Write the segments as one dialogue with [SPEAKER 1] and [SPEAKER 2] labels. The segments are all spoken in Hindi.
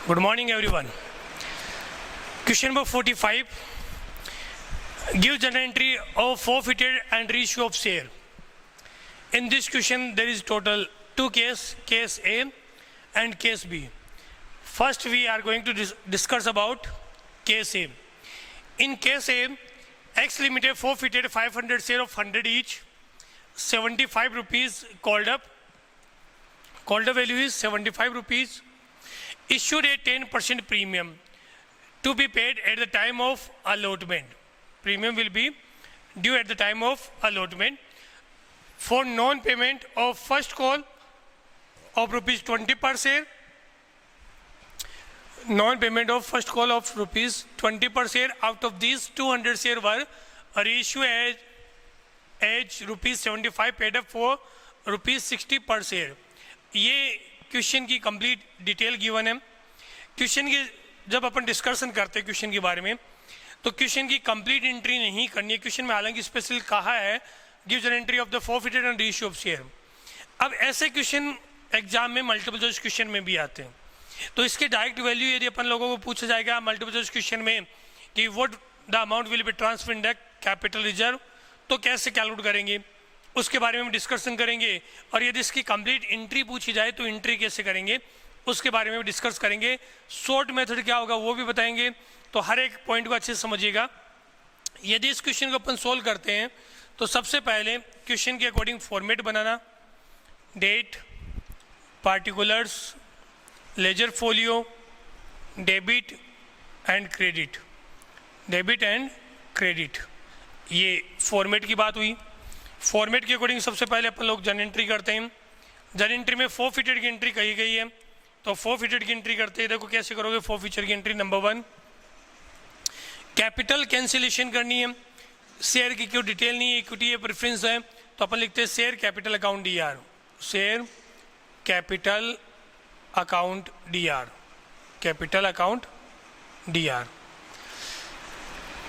[SPEAKER 1] Good morning, everyone. Question number 45. Give journal entry of forfeited and reissue of share. In this question, there is total two cases, case A and case B. First, we are going to discuss about case A. In case A, X Limited forfeited 500 share of 100 each, 75 rupees called up. Called up value is 75 rupees. Issued a 10% premium to be paid at the time of allotment. Premium will be due at the time of allotment. For non-payment of first call of rupees 20 per share, non-payment of first call of rupees 20 per share, out of these 200 share were reissued as rupees 75 paid up for rupees 60 per share. ये क्वेश्चन की कंप्लीट डिटेल गिवन है. क्वेश्चन की जब अपन डिस्कशन करते हैं क्वेश्चन के बारे में तो क्वेश्चन की कंप्लीट एंट्री नहीं करनी है. क्वेश्चन में हालांकि स्पेशल कहा है गिव जन entry of the forfeited and reissue of share. अब ऐसे क्वेश्चन एग्जाम में मल्टीपल चॉइस क्वेश्चन में भी आते हैं, तो इसके डायरेक्ट वैल्यू यदि अपन लोगों को पूछा जाएगा मल्टीपल चॉइस क्वेश्चन में कि what the amount will be transfer in the capital reserve, तो कैसे कैलकुलेट करेंगे उसके बारे में हम डिस्कशन करेंगे. और यदि इसकी कंप्लीट एंट्री पूछी जाए तो एंट्री कैसे करेंगे उसके बारे में डिस्कस करेंगे. शॉर्ट मेथड क्या होगा वो भी बताएंगे. तो हर एक पॉइंट को अच्छे से समझिएगा. यदि इस क्वेश्चन को अपन सोल्व करते हैं तो सबसे पहले क्वेश्चन के अकॉर्डिंग फॉर्मेट बनाना, date, particulars, ledger folio, debit and credit, debit and credit, ये फॉर्मेट की बात हुई. फॉर्मेट के अकॉर्डिंग सबसे पहले अपन लोग जर्नल एंट्री करते हैं. जर्नल एंट्री में फॉरफिटेड की एंट्री कही गई है, तो फॉरफिटेड की एंट्री करते हैं. देखो कैसे करोगे फॉरफिचर की एंट्री. नंबर 1, कैपिटल कैंसिलेशन करनी है. शेयर की क्यों डिटेल नहीं है, इक्विटी है, प्रेफरेंस है, तो अपन लिखते हैं share capital account DR, share capital account DR, capital account DR.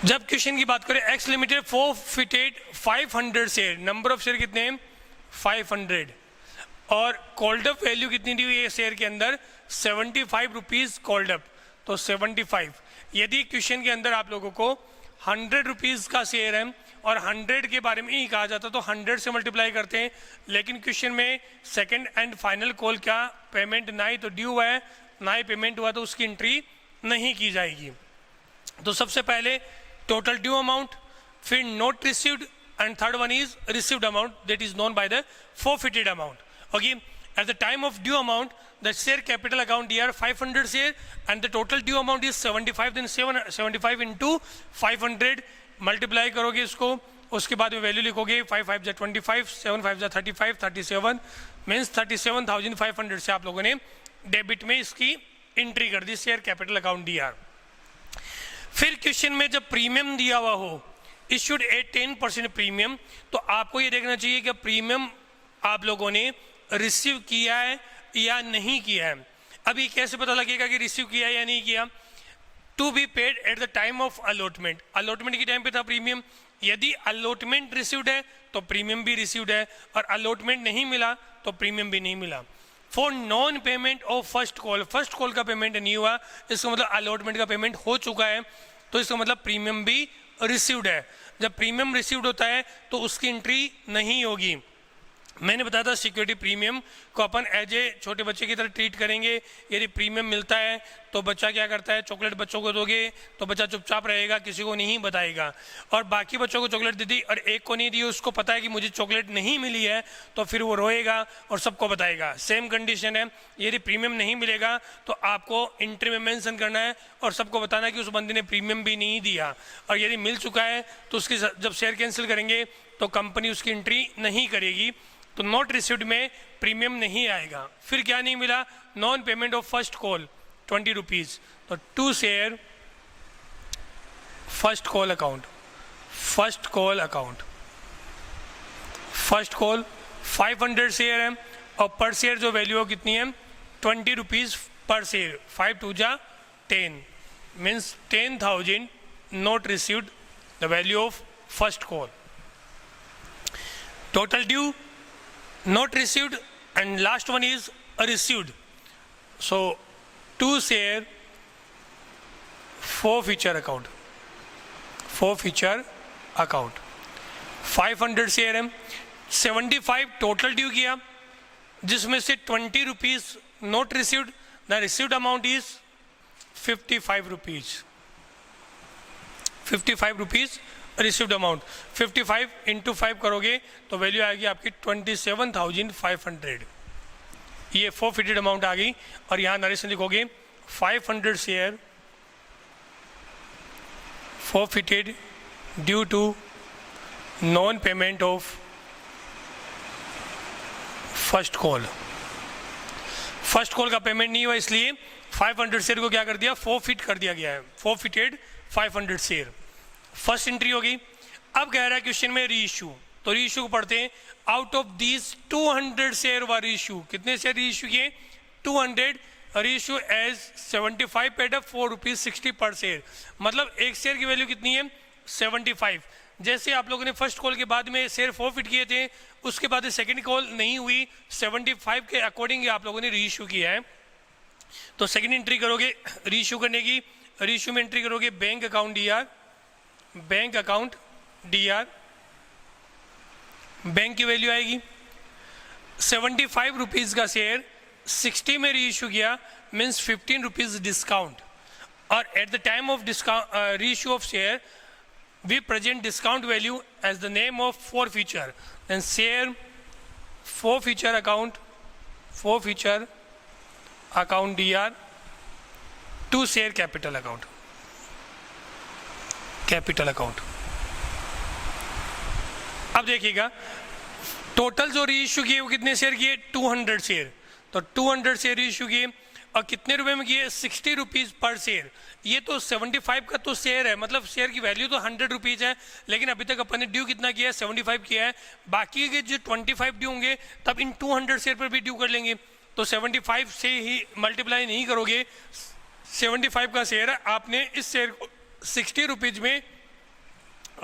[SPEAKER 1] जब क्वेश्चन की बात करें x limited forfeited 500 share, number of share कितने हैं 500, और कॉल्ड अप वैल्यू कितनी दी हुई है शेयर के अंदर 75 रुपीज कॉल्ड अप, तो 75. यदि क्वेश्चन के अंदर आप लोगों को 100 रुपीज का शेयर है और 100 के बारे में ही कहा जाता तो 100 से मल्टीप्लाई करते हैं, लेकिन क्वेश्चन में सेकंड एंड फाइनल कॉल क्या पेमेंट ना ही तो ड्यू हुआ है ना ही पेमेंट हुआ, तो उसकी एंट्री नहीं की जाएगी. तो सबसे पहले टोटल ड्यू अमाउंट, फिर note received, and third one is received amount, that is known by the forfeited amount. Okay, at the time of due amount the share capital account here 500 share and the total due amount is 75, then 75 into 500 multiply करोगे इसको, उसके बाद में वैल्यू लिखोगे 5 5 जा 25, 7 5 जा 35, 37 मीन्स 37,500 से आप लोगों ने डेबिट में इसकी एंट्री कर दी शेयर कैपिटल अकाउंट डीआर. फिर क्वेश्चन में जब प्रीमियम दिया हुआ हो इश्यूड ए 10% प्रीमियम, तो आपको ये देखना चाहिए कि प्रीमियम आप लोगों ने रिसीव किया है या नहीं किया है. अभी कैसे पता लगेगा कि रिसीव किया है या नहीं किया. To be paid at the time of allotment, allotment के टाइम पे था प्रीमियम. यदि अलॉटमेंट रिसीव्ड है तो प्रीमियम भी रिसीव्ड है, और अलॉटमेंट नहीं मिला तो प्रीमियम भी नहीं मिला. For non payment of first call, first call का पेमेंट नहीं हुआ, इसका मतलब अलॉटमेंट का पेमेंट हो चुका है, तो इसका मतलब प्रीमियम भी रिसीव्ड है. जब प्रीमियम रिसीव्ड होता है तो उसकी एंट्री नहीं होगी. मैंने बताया था सिक्योरिटी प्रीमियम को अपन एज ए छोटे बच्चे की तरह ट्रीट करेंगे. यदि प्रीमियम मिलता है तो बच्चा क्या करता है, चॉकलेट बच्चों को दोगे तो बच्चा चुपचाप रहेगा, किसी को नहीं बताएगा. और बाकी बच्चों को चॉकलेट दे दी और एक को नहीं दी, उसको पता है कि मुझे चॉकलेट नहीं मिली है, तो फिर वो रोएगा और सबको बताएगा. सेम कंडीशन है, यदि प्रीमियम नहीं मिलेगा तो आपको एंट्री में मेंशन करना है और सबको बताना है कि उस बंदे ने प्रीमियम भी नहीं दिया. और यदि मिल चुका है तो उसकी जब शेयर कैंसिल करेंगे तो कंपनी उसकी एंट्री नहीं करेगी. तो नॉट रिसीव्ड में प्रीमियम नहीं आएगा. फिर क्या नहीं मिला, non payment of first call 20 rupees, तो to share first call account, first call account, first call 500 share है और पर शेयर जो वैल्यू है कितनी है 20 रुपीज पर शेयर, 5 2 जा 10 means 10,000 not received the value of first call. Total due not received and last one is received. So 2 share forfeiture account, forfeiture account 500 share है, 75 टोटल ड्यू किया, जिसमें से 20 rupees not received, the received amount is 55 rupees, 55 rupees received amount. 55 into 5 करोगे तो वैल्यू आएगी आपकी 27,500, ये forfeited अमाउंट आ गई। और यहाँ नरेशन लिखोगे 500 share forfeited due to non payment of first call. First call का पेमेंट नहीं हुआ, इसलिए 500 शेयर को क्या कर दिया, forfeit कर दिया गया है, forfeited 500 शेयर। फर्स्ट एंट्री होगी। अब कह रहा है क्वेश्चन में री इशू, तो री इशू को पढ़ते हैं। Out of these 200 share were issue, कितने शेयर री इशू किए, 200, reissue as 75 paid up 4 rupees 60 per share, मतलब एक शेयर की वैल्यू कितनी है 75। जैसे आप लोगों ने फर्स्ट कॉल के बाद में शेयर forfeit किए थे, उसके बाद सेकंड कॉल नहीं हुई, 75 के अकॉर्डिंग आप लोगों ने री इशू किया है। तो सेकंड एंट्री करोगे री इशू करने की, री इशू में एंट्री करोगे bank account DR, bank account DR, bank की वैल्यू आएगी 75 रुपीज का शेयर 60 में री इशू किया, मीन्स 15 रुपीज डिस्काउंट। और at the time of discount re issue of share we present discount value as the name of forfeiture, then share forfeiture account dr to share capital account, अब देखिएगा टोटल जो री इशू किए वो कितने शेयर किए, 200 शेयर, तो 200 शेयर री इशू किए और कितने रुपए में किए, 60 रुपीज पर शेयर। ये तो 75 का तो शेयर है, मतलब शेयर की वैल्यू तो 100 रुपीज है, लेकिन अभी तक अपन ने ड्यू कितना किया है, 75 किया है। बाकी के जो 25 ड्यू होंगे तब इन 200 शेयर पर भी ड्यू कर लेंगे, तो 75 से ही मल्टीप्लाई नहीं करोगे। 75 का शेयर है, आपने इस शेयर को 60 रुपीज में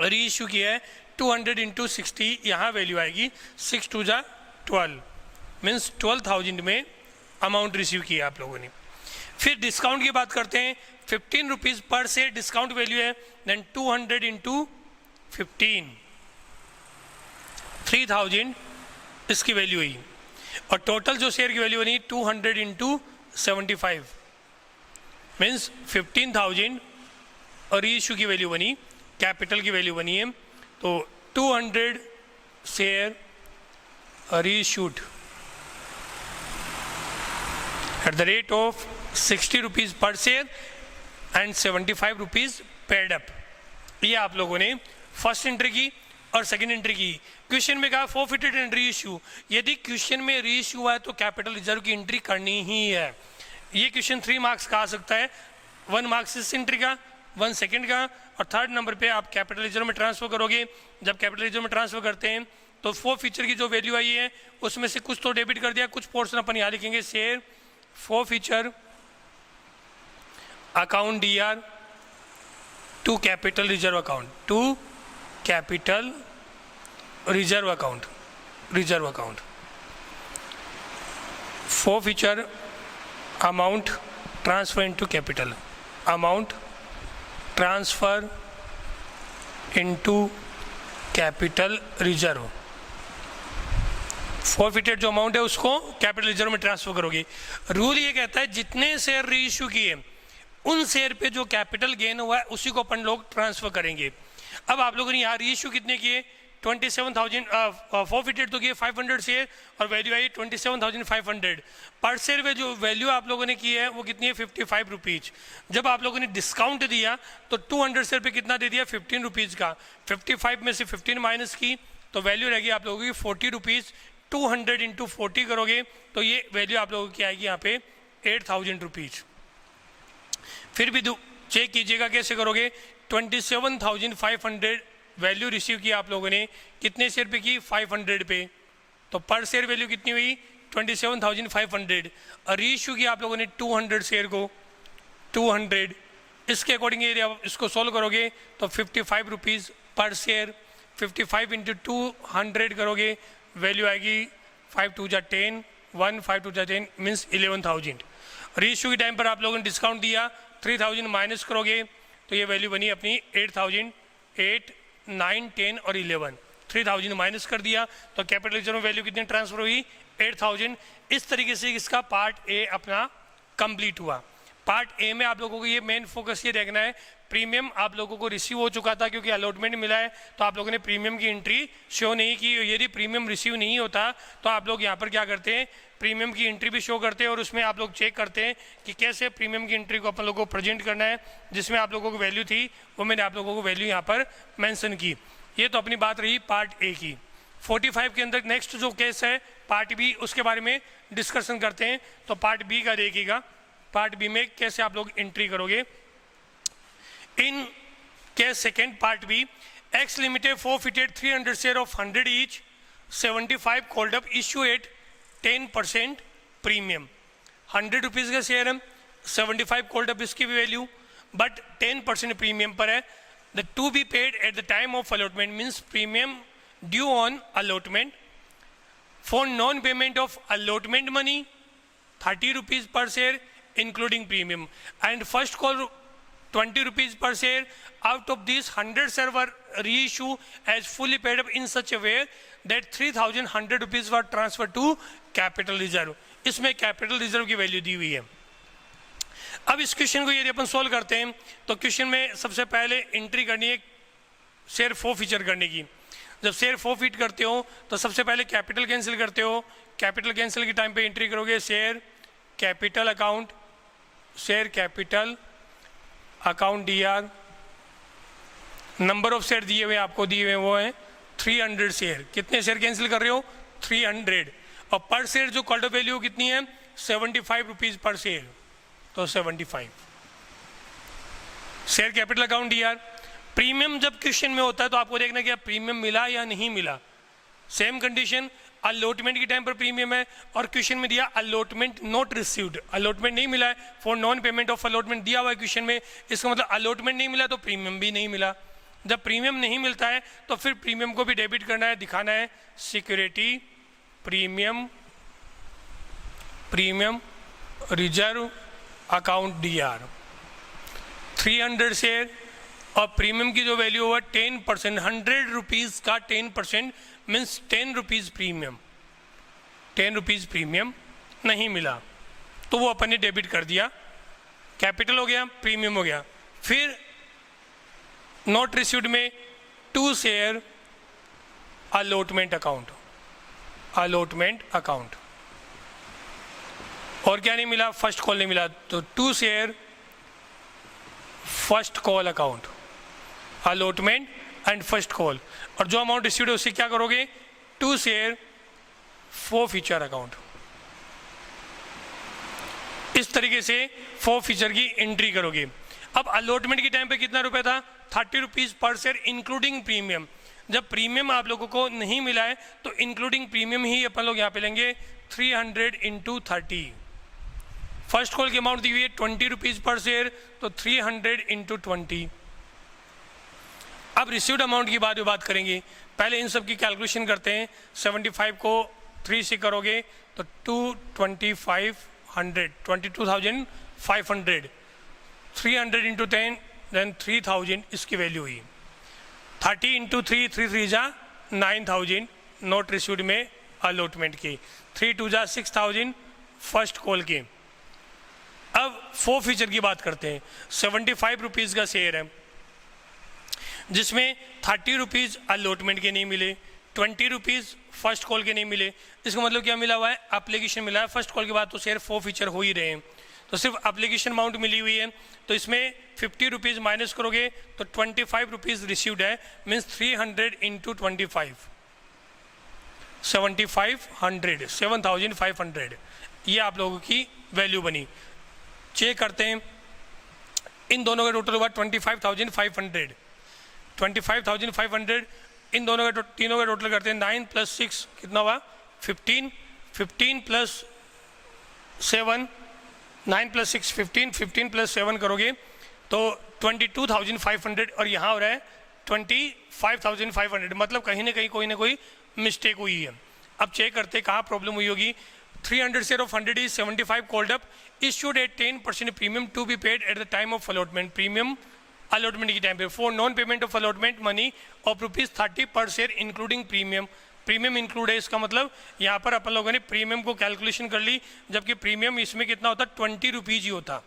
[SPEAKER 1] री इशू किया है, 200 इंटू 60, यहाँ वैल्यू आएगी 6 2 जा 12, मीन्स 12,000 में अमाउंट रिसीव किया आप लोगों ने। फिर डिस्काउंट की बात करते हैं, 15 rupees per share discount value है, देन 200 इंटू 15, 3000 इसकी वैल्यू हुई। और टोटल जो शेयर की वैल्यू बनी 200 इंटू 75, मीन्स 15,000 और री इशू की वैल्यू बनी, कैपिटल की वैल्यू बनी है। तो 200 शेयर री issued at the rate of 60 rupees per share and 75 rupees paid up। ये आप लोगों ने फर्स्ट एंट्री की और सेकंड एंट्री की। क्वेश्चन में कहा forfeited and reissue, यदि क्वेश्चन में रीइश्यू हुआ है तो कैपिटल रिजर्व की एंट्री करनी ही है। ये क्वेश्चन 3 मार्क्स का आ सकता है, 1 मार्क्स इस एंट्री का, 1 सेकंड का, और थर्ड नंबर पे आप कैपिटल रिजर्व में ट्रांसफर करोगे। जब कैपिटल रिजर्व में ट्रांसफर करते हैं तो forfeiture की जो वैल्यू आई है उसमें से कुछ तो डेबिट कर दिया, कुछ पोर्शन अपन यहाँ लिखेंगे share forfeiture account dr to capital reserve account, to capital reserve account, forfeiture amount transfer into capital, amount transfer into capital reserve। Forfeited जो अमाउंट है उसको कैपिटल रिजर्व में ट्रांसफर करोगे। रूल ये कहता है जितने शेयर री इशू किए उन शेयर पे जो कैपिटल गेन हुआ है उसी को अपन लोग ट्रांसफर करेंगे। अब आप लोगों ने यहाँ री इशू कितने किए, 27,000, फॉरफिटेड तो किए 500 शेयर और वैल्यू आई 27,500 पर शेयर में जो वैल्यू आप लोगों ने की है वो कितनी है 55 रुपीज। जब आप लोगों ने डिस्काउंट दिया तो 200 शेयर पे कितना दे दिया 15 रुपीज का, 55 में से 15 माइनस की तो वैल्यू रहेगी आप लोगों की 40 रुपीज। 200 इंटू 40 करोगे तो ये वैल्यू आप लोगों की आएगी यहाँ पे 8,000 रुपीज। फिर भी चेक कीजिएगा कैसे करोगे, 27,500 वैल्यू रिसीव किया आप लोगों ने, कितने शेयर पे की 500 पे, तो पर शेयर वैल्यू कितनी हुई 27,500। और रीइश्यू किया आप लोगों ने 200 शेयर को, 200, इसके अकॉर्डिंग एरिया इसको सोल्व करोगे तो 55 रुपीज़ पर शेयर, 55 इंटू 200 करोगे वैल्यू आएगी 5 2 जा 10, 1 5 2 जा 10 मीन्स 11,000। रीइश्यू के टाइम पर आप लोगों ने डिस्काउंट दिया, 3000 माइनस करोगे तो ये वैल्यू बनी अपनी 8000, 8, 9, 10 और 11। 3000 माइनस कर दिया तो कैपिटल लेजर में वैल्यू कितनी ट्रांसफर हुई, 8000। इस तरीके से इसका पार्ट ए अपना कंप्लीट हुआ। पार्ट ए में आप लोगों को ये मेन फोकस ये देखना है, प्रीमियम आप लोगों को रिसीव हो चुका था क्योंकि अलॉटमेंट मिला है, तो आप लोगों ने प्रीमियम की एंट्री शो नहीं की। यदि प्रीमियम रिसीव नहीं होता तो आप लोग यहाँ पर क्या करते हैं, प्रीमियम की एंट्री भी शो करते हैं और उसमें आप लोग चेक करते हैं कि कैसे प्रीमियम की एंट्री को अपन लोगों को प्रेजेंट करना है। जिसमें आप लोगों को वैल्यू थी वो मैंने आप लोगों को वैल्यू यहाँ पर मेंशन की। ये तो अपनी बात रही पार्ट ए की। 45 के अंदर नेक्स्ट जो केस है पार्ट बी, उसके बारे में डिस्कशन करते हैं। तो पार्ट बी का देखिएगा, पार्ट बी में कैसे आप लोग एंट्री करोगे। In case second part B, X limited forfeited 300 share of 100 each, 75 called up, issue at 10% premium. 100 rupees का शेयर है, 75 कॉल्ड अप इसकी भी वैल्यू, बट 10% प्रीमियम पर है। The to be paid at the time of allotment means premium due on allotment. For non payment of allotment money 30 rupees per share including premium, and first call 20 rupees per share. Out of these 100 share were reissue as fully paid up in such a way that 3100 rupees were transferred to capital reserve. इसमें कैपिटल रिजर्व की वैल्यू दी हुई है। अब इस क्वेश्चन को यदि अपन सोल्व करते हैं तो क्वेश्चन में सबसे पहले एंट्री करनी है शेयर फॉरफीचर करने की। जब शेयर फॉरफीट करते हो तो सबसे पहले कैपिटल कैंसिल करते हो। कैपिटल कैंसिल के टाइम पे एंट्री करोगे share capital account, share capital account DR, number of share दिए हुए आपको दिए हुए वो है 300 शेयर। कितने शेयर कैंसिल कर रहे हो, 300। और पर शेयर जो कॉल्ड वैल्यू कितनी है, 75 रुपीज़ पर शेयर, तो 75 share capital account DR। Premium जब क्वेश्चन में होता है तो आपको देखना कि प्रीमियम मिला या नहीं मिला। सेम कंडीशन, अलॉटमेंट के टाइम पर प्रीमियम है और क्वेश्चन में दिया अलॉटमेंट नॉट रिसीव्ड, अलॉटमेंट नहीं मिला है। For non payment of allotment दिया हुआ है क्वेश्चन में, इसका मतलब अलॉटमेंट नहीं मिला तो प्रीमियम भी नहीं मिला। जब प्रीमियम नहीं मिलता है तो फिर प्रीमियम को भी डेबिट करना है, दिखाना है security premium, premium reserve account DR। 300 share और प्रीमियम की जो वैल्यू हुआ 10%, 100 रुपीज़ का 10% means 10 rupees premium, 10 rupees premium नहीं मिला तो वो अपन ने डेबिट कर दिया। कैपिटल हो गया, प्रीमियम हो गया। फिर नॉट रिसीव्ड में 2 share allotment account, allotment account, और क्या नहीं मिला, फर्स्ट कॉल नहीं मिला, तो 2 share first call account, allotment and first call. और जो अमाउंट रिसीव्ड है उससे क्या करोगे, 2 शेयर फॉरफीचर अकाउंट। इस तरीके से फॉरफीचर की एंट्री करोगे। अब अलॉटमेंट के टाइम पे कितना रुपए था, 30 rupees per share including premium. जब प्रीमियम आप लोगों को नहीं मिला है तो इंक्लूडिंग प्रीमियम ही अपन लोग यहाँ पे लेंगे 300 इंटू 30। फर्स्ट कॉल की अमाउंट दी हुई है 20 रुपीज़ पर शेयर, तो 300 इंटू 20। अब रिसीव्ड अमाउंट की बात करेंगे। पहले इन सब की कैलकुलेशन करते हैं। 75 को 3 से करोगे तो 22,500, 22,500, 300 इंटू 10 देन 3000 इसकी वैल्यू हुई। 30 इंटू 3, 3 जा 9000 नोट रिसीव्ड में अलॉटमेंट की, 3 2 जा 6000 फर्स्ट कॉल की। अब फॉरफीचर की बात करते हैं। 75 रुपीज़ का शेयर है जिसमें 30 रुपीज़ अलॉटमेंट के नहीं मिले, 20 रुपीज़ फर्स्ट कॉल के नहीं मिले। इसका मतलब क्या मिला हुआ है, एप्लीकेशन मिला है। फर्स्ट कॉल के बाद तो शेयर फॉरफीचर हो ही रहे हैं, तो सिर्फ एप्लीकेशन अमाउंट मिली हुई है। तो इसमें 50 रुपीज़ माइनस करोगे तो 25 रुपीज़ रिसीव्ड है, मीन्स 300 इंटू 25, 7500, 7500 ये आप लोगों की वैल्यू बनी। चेक करते हैं, इन दोनों का टोटल हुआ 25,500, 25,500 इन दोनों का तीनों का टोटल करते हैं। 9 + 6 कितना हुआ, 15, 15 + 7, 9 + 6 15, 15 + 7 करोगे तो 22,500 और यहाँ हो रहा है 25,500। मतलब कहीं ना कहीं कोई ना कोई मिस्टेक हुई है। अब चेक करते कहाँ प्रॉब्लम हुई होगी। 300 share of 100 is 75 called up, issued at 10% premium to be paid at the time of allotment. Premium allotment की टाइम पे for non payment of allotment money of ₹30 per share including premium. Premium include है, इसका मतलब यहाँ पर अपन लोगों ने प्रीमियम को कैलकुलेशन कर ली, जबकि प्रीमियम इसमें कितना होता, 20 रुपीज़ ही होता।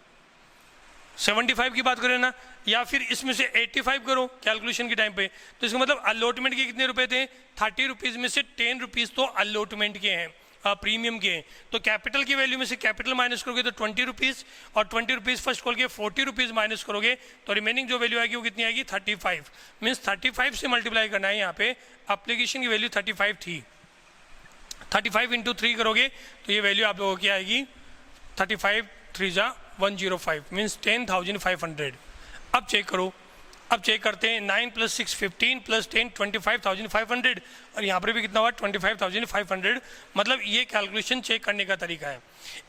[SPEAKER 1] 75 की बात करें ना, या फिर इसमें से 85 करो कैलकुलेशन के टाइम पे, तो इसका मतलब अलॉटमेंट के कितने रुपए थे, 30 रुपीज़ में से 10 रुपीज़ तो अलॉटमेंट के हैं, प्रीमियम के हैं। तो कैपिटल की वैल्यू में से कैपिटल माइनस करोगे तो 20 रुपीज़, और 20 रुपीज़ फर्स्ट खोल के 40 रुपीज़ माइनस करोगे तो रिमेनिंग जो वैल्यू आएगी वो कितनी आएगी, 35। मीन्स 35 से मल्टीप्लाई करना है, यहाँ पे एप्लीकेशन की वैल्यू 35 थी, 35 इंटू 3 करोगे तो ये वैल्यू आप लोगों की आएगी 35 3 105 मीन्स 10,500। अब चेक करो, अब चेक करते हैं, 9 + 6 15 + 10 25,500, और यहाँ पर भी कितना हुआ 25,500। मतलब ये कैलकुलेशन चेक करने का तरीका है।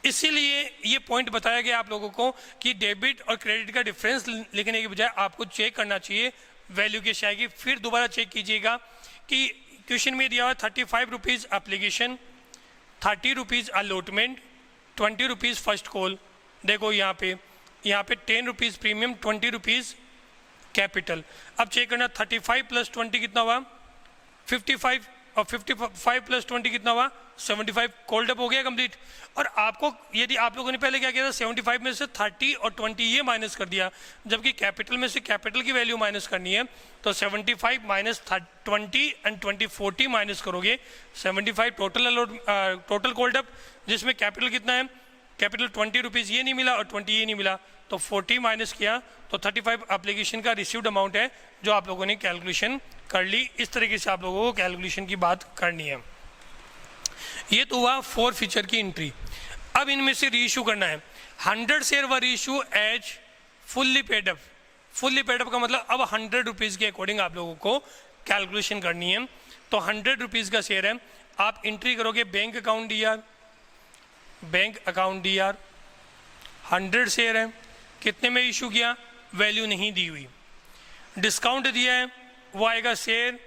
[SPEAKER 1] इसीलिए ये पॉइंट बताया गया आप लोगों को कि डेबिट और क्रेडिट का डिफरेंस लिखने के बजाय आपको चेक करना चाहिए वैल्यू कैसे आएगी। फिर दोबारा चेक कीजिएगा कि क्वेश्चन में दिया हुआ 35 rupees application, 30 rupees allotment, 20 rupees first call. देखो यहाँ पे 10 रुपीज़ प्रीमियम, 20 रुपीज़ कैपिटल। अब चेक करना 35 + 20 कितना हुआ 55, और 55 + 20 कितना हुआ 75। कॉल्ड अप हो गया कंप्लीट। और आपको यदि आप लोगों ने पहले क्या किया था, 75 में से 30 और 20 ये माइनस कर दिया, जबकि कैपिटल में से कैपिटल की वैल्यू माइनस करनी है, तो 75 माइनस 20 एंड 20 40 माइनस करोगे 75 टोटल कॉल्ड अप, जिसमें कैपिटल कितना है, कैपिटल 20 रुपीज़ ये नहीं मिला और 20 ये नहीं मिला, तो 40 माइनस किया तो 35 एप्लीकेशन का रिसीव्ड अमाउंट है जो आप लोगों ने कैलकुलेशन कर ली। इस तरीके से आप लोगों को कैलकुलेशन की बात करनी है। ये तो हुआ 4 फीचर की एंट्री। अब इनमें से रीइश्यू करना है। 100 share were issue as fully paid up. Fully paid up का मतलब अब 100 रुपीज़ के अकॉर्डिंग आप लोगों को कैलकुलेशन करनी है। तो 100 रुपीज़ का शेयर है, आप एंट्री करोगे bank account DR, bank account DR, 100 share है, कितने में इशू किया, वैल्यू नहीं दी हुई, डिस्काउंट दिया है वो आएगा share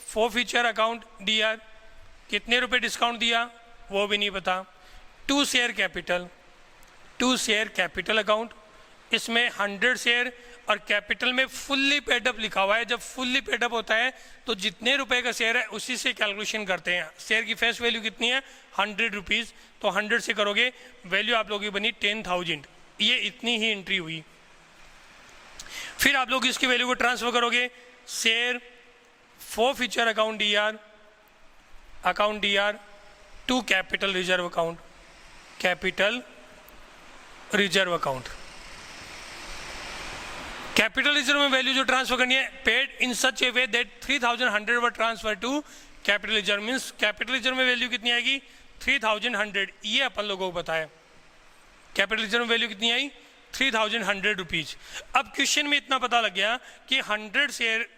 [SPEAKER 1] forfeiture account DR, कितने रुपए डिस्काउंट दिया वो भी नहीं पता। 2 share capital, 2 share capital account, इसमें 100 शेयर और कैपिटल में फुल्ली पेडअप लिखा हुआ है। जब फुल्ली पेडअप होता है तो जितने रुपए का शेयर है उसी से कैलकुलेशन करते हैं। शेयर की फेस वैल्यू कितनी है 100 रुपीज़, तो 100 से करोगे वैल्यू आप लोगों की बनी 10,000। ये इतनी ही एंट्री हुई। फिर आप लोग इसकी वैल्यू को ट्रांसफर करोगे share forfeiture account DR to capital reserve account, capital reserve account. Capital reserve में वैल्यू जो ट्रांसफर करनी है, paid in such a way that 3,100 were transfer to capital reserve. Means capital reserve में वैल्यू कितनी आएगी 3,100, ये अपन लोगों को पता है। कैपिटल रिजर्व में वैल्यू कितनी आई 3,100 रुपीज़। अब क्वेश्चन में इतना पता लग गया कि 100 शेयर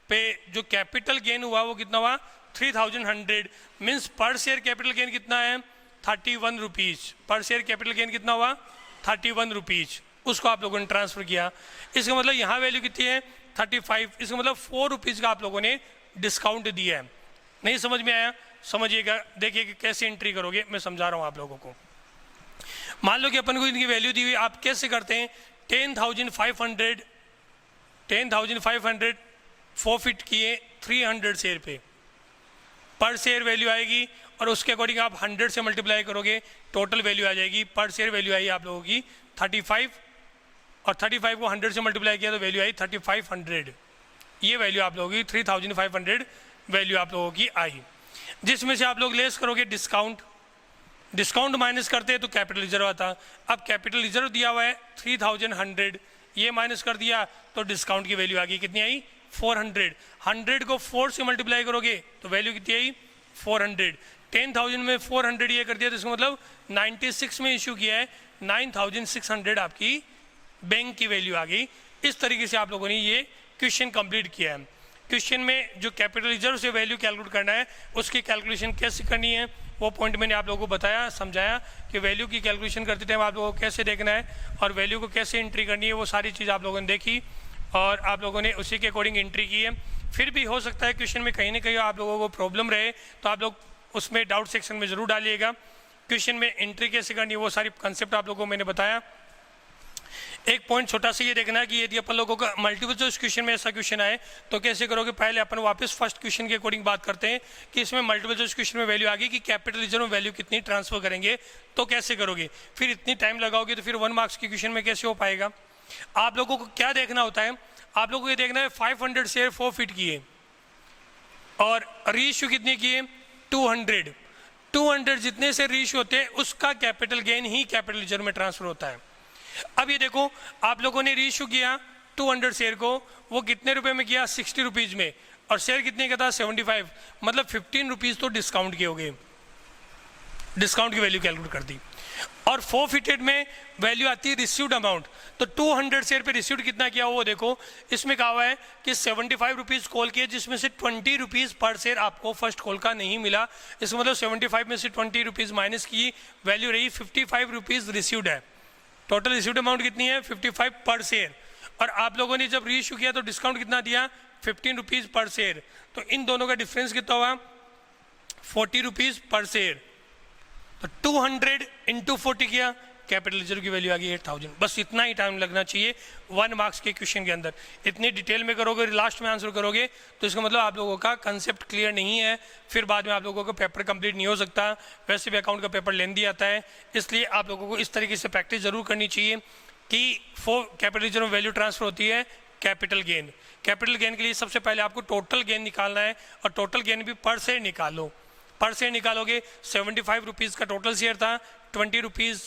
[SPEAKER 1] पे जो कैपिटल गेन हुआ वो कितना हुआ 3,100। मीन्स पर शेयर कैपिटल गेन कितना है 31 rupees. Per share capital gain कितना हुआ 31 रुपीज़, उसको आप लोगों ने ट्रांसफर किया। इसका मतलब यहाँ वैल्यू कितनी है 35। इसका मतलब 4 रुपीज़ का आप लोगों ने डिस्काउंट दिया है। नहीं समझ में आया, समझिएगा, देखिए कि कैसे एंट्री करोगे, मैं समझा रहा हूँ आप लोगों को। मान लो कि अपन को इनकी वैल्यू दी हुई, आप कैसे करते हैं 10,500 फॉरफिट किए 300 शेयर पे, पर शेयर वैल्यू आएगी और उसके अकॉर्डिंग आप 100 से मल्टीप्लाई करोगे, टोटल वैल्यू आ जाएगी। पर शेयर वैल्यू आई आप लोगों की 35, और 35 को 100 से मल्टीप्लाई किया तो वैल्यू आई 3,500। ये वैल्यू आप लोगों की 3,500 वैल्यू आप लोगों की आई, जिसमें से आप लोग लेस करोगे डिस्काउंट। डिस्काउंट माइनस करते हैं तो कैपिटल रिजर्व आता। अब कैपिटल रिजर्व दिया हुआ है 3,100, ये माइनस कर दिया तो डिस्काउंट की वैल्यू आ गई, कितनी आई 400। 100 को 4 से मल्टीप्लाई करोगे तो वैल्यू कितनी आई 400। 10,000 में 400 ये कर दिया तो इसका मतलब 96 में इशू किया है, 9,600 आपकी बैंक की वैल्यू आ गई। इस तरीके से आप लोगों ने ये क्वेश्चन कंप्लीट किया है। क्वेश्चन में जो कैपिटल रिजर्व से वैल्यू कैलकुलेट करना है उसकी कैलकुलेशन कैसे करनी है वो पॉइंट मैंने आप लोगों को बताया, समझाया कि वैल्यू की कैलकुलेशन करते टाइम आप लोगों को कैसे देखना है और वैल्यू को कैसे एंट्री करनी है, वो सारी चीज़ आप लोगों ने देखी और आप लोगों ने उसी के अकॉर्डिंग एंट्री की है। फिर भी हो सकता है क्वेश्चन में कहीं ना कहीं आप लोगों को प्रॉब्लम रहे तो आप लोग उसमें डाउट सेक्शन में ज़रूर डालिएगा। क्वेश्चन में एंट्री कैसे करनी है, वो सारी कंसेप्ट आप लोगों को मैंने बताया। एक पॉइंट छोटा सा ये देखना कि यदि अपन लोगों का मल्टीपल चॉइस क्वेश्चन में ऐसा क्वेश्चन आए तो कैसे करोगे। पहले अपन वापस फर्स्ट क्वेश्चन के अकॉर्डिंग बात करते हैं कि इसमें मल्टीपल चॉइस क्वेश्चन में वैल्यू आ गई कि कैपिटल लीजर में वैल्यू कितनी ट्रांसफर करेंगे, तो कैसे करोगे। फिर इतनी टाइम लगाओगे तो फिर 1 मार्क्स के क्वेश्चन में कैसे हो पाएगा। आप लोगों को क्या देखना होता है, आप लोगों को ये देखना है 500 शेयर फॉरफिट किए और रीइश्यू कितने किए 200 जितने से रीइश्यू होते हैं उसका कैपिटल गेन ही कैपिटल लीजर में ट्रांसफर होता है। अब ये देखो आप लोगों ने रीइश्यू किया 200 शेयर को, वो कितने रुपए में किया 60 रुपीज़ में, और शेयर कितने का था 75, मतलब 15 रुपीज़ तो डिस्काउंट के हो गए, डिस्काउंट की वैल्यू कैलकुलेट कर दी। और फॉरफिटेड में वैल्यू आती है रिसीव्ड अमाउंट, तो 200 शेयर पे रिसीव्ड कितना किया वो देखो। इसमें कहा हुआ है कि 75 रुपीज़ कॉल किए जिसमें से 20 रुपीज़ पर शेयर आपको फर्स्ट कॉल का नहीं मिला। इसका मतलब 75 में से 20 रुपीज़ माइनस की वैल्यू रही 55 रुपीज़ रिसीव्ड है। टोटल रिसीव्ड अमाउंट कितनी है 55 पर शेयर, और आप लोगों ने जब रीइश्यू किया तो डिस्काउंट कितना दिया 15 रुपीज़ पर शेयर, तो इन दोनों का डिफरेंस कितना हुआ 40 रुपीज़ पर शेयर। तो 200 इंटू 40 किया, कैपिटल लीजर की वैल्यू आ गई 8000। बस इतना ही टाइम लगना चाहिए 1 मार्क्स के क्वेश्चन के अंदर। इतनी डिटेल में करोगे, लास्ट में आंसर करोगे तो इसका मतलब आप लोगों का कंसेप्ट क्लियर नहीं है, फिर बाद में आप लोगों का पेपर कंप्लीट नहीं हो सकता। वैसे भी अकाउंट का पेपर लेंदी आता है, इसलिए आप लोगों को इस तरीके से प्रैक्टिस जरूर करनी चाहिए कि कैपिटल लीजर में वैल्यू ट्रांसफर होती है कैपिटल गेन। कैपिटल गेन के लिए सबसे पहले आपको टोटल गेन निकालना है, और टोटल गेन भी पर शेयर निकालो। पर शेयर निकालोगे 75 रुपीज़ का टोटल शेयर था, 20 रुपीज़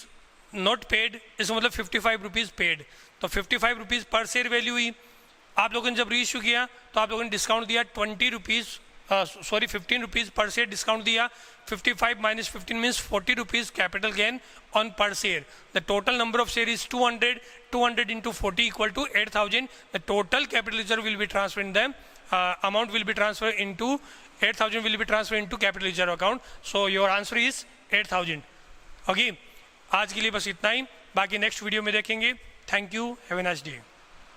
[SPEAKER 1] नॉट पेड, इसका मतलब 55 रुपीज़ पेड, तो 55 रुपीज़ पर शेयर वैल्यू हुई। आप लोगों ने जब रीइश्यू किया तो आप लोगों ने डिस्काउंट दिया 15 रुपीज़ पर शेयर डिस्काउंट दिया। 55 minus 15 means 40 rupees capital gain on per share. The total number of share is 200 into 40 equal to 8000. The total capital reserve will be transferred in the amount will be transferred into 8000 will be transferred into capital reserve account. So your answer is 8000. Okay, आज के लिए बस इतना ही, बाकी नेक्स्ट वीडियो में देखेंगे। Thank you, have a nice day.